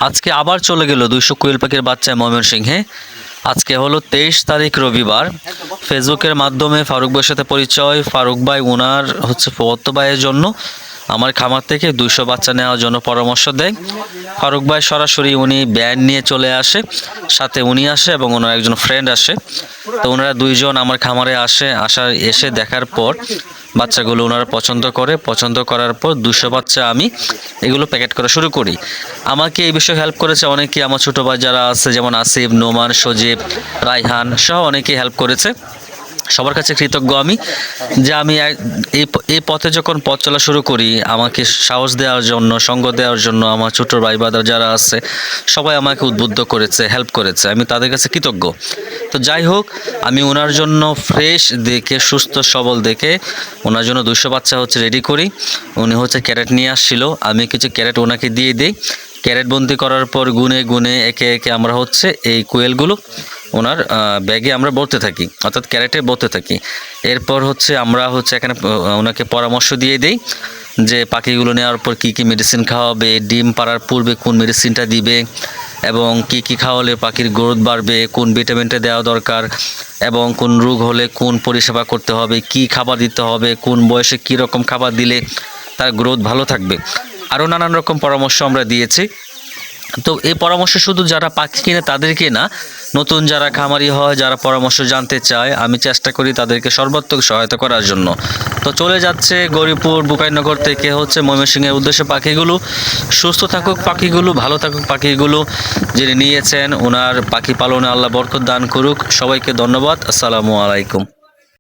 আজকে আবার চলে গেল 200 কোয়েল পাখির বাচ্চা ময়মনসিংহে। আজকে হলো 23 তারিখ রবিবার। ফেসবুকের মাধ্যমে ফারুক ভাইয়ের সাথে পরিচয়। ফারুক ভাই ওনার হচ্ছে ফুফাতো ভাইয়ের জন্য আমার খামার থেকে 200 বাচ্চা নেওয়ার জন্য পরামর্শ দেয়। ফারুক ভাই সরাসরি উনি ব্যান নিয়ে চলে আসে, সাথে উনি আসে এবং ওনার একজন ফ্রেন্ড আসে। তো ওনারা দুইজন আমার খামারে এসে দেখার পর বাচ্চাগুলো ওনারা পছন্দ করার পর 200 বাচ্চা আমি এগুলো প্যাকেট করা শুরু করি। আমাকে এই বিষয়ে হেল্প করেছে অনেকে, আমার ছোটো ভাই যারা আছে যেমন আসিফ, নোমান, সজীব, রায়হান সহ অনেকেই হেল্প করেছে। সবার কাছে কৃতজ্ঞ আমি যে আমি এই পথে যখন পথ চলা শুরু করি আমাকে সাহস দেওয়ার জন্য, সঙ্গ দেওয়ার জন্য আমার ছোট ভাই বাদার যারা আছে সবাই আমাকে উদ্বুদ্ধ করেছে, হেল্প করেছে। আমি তাদের কাছে কৃতজ্ঞ। তো যাই হোক, আমি ওনার জন্য ফ্রেশ দেখে, সুস্থ সবল দেখে ওনার জন্য 200 বাচ্চা হচ্ছে রেডি করি। উনি হচ্ছে ক্যারেট নিয়ে আসছিল, আমি কিছু ক্যারেট ওনাকে দিয়ে দিই। ক্যারেট বন্দি করার পর গুনে গুনে একে একে আমরা হচ্ছে এই কোয়েলগুলো ওনার ব্যাগে আমরা ভরতে থাকি, অর্থাৎ ক্যারেটে ভরতে থাকি। এরপর হচ্ছে আমরা হচ্ছে এখানে ওনাকে পরামর্শ দিয়ে দিই যে পাখিগুলো নেওয়ার পর কী কী মেডিসিন খাওয়াবে, ডিম পাড়ার পূর্বে কোন মেডিসিনটা দিবে এবং কি কি খাওয়ালে পাখির গ্রোথ বাড়বে, কোন ভিটামিনটা দেওয়া দরকার এবং কোন রোগ হলে কোন পরিষেবা করতে হবে, কি খাবার দিতে হবে, কোন বয়সে কী রকম খাবার দিলে তার গ্রোথ ভালো থাকবে। আরও নানান রকম পরামর্শ আমরা দিয়েছি। তো এই পরামর্শ শুধু যারা পাখি কিনে তাদেরকে না, নতুন যারা খামারি হয়, যারা পরামর্শ জানতে চায়, আমি চেষ্টা করি তাদেরকে সর্বাত্মক সহায়তা করার জন্য। তো চলে যাচ্ছে গৌরীপুর বুকাইনগর থেকে হচ্ছে ময়মনসিংহের উদ্দেশ্যে পাখিগুলো। সুস্থ থাকুক পাখিগুলো, ভালো থাকুক পাখিগুলো। যিনি নিয়েছেন ওনার পাখি পালনে আল্লাহ বরকত দান করুক। সবাইকে ধন্যবাদ। আসসালামু আলাইকুম।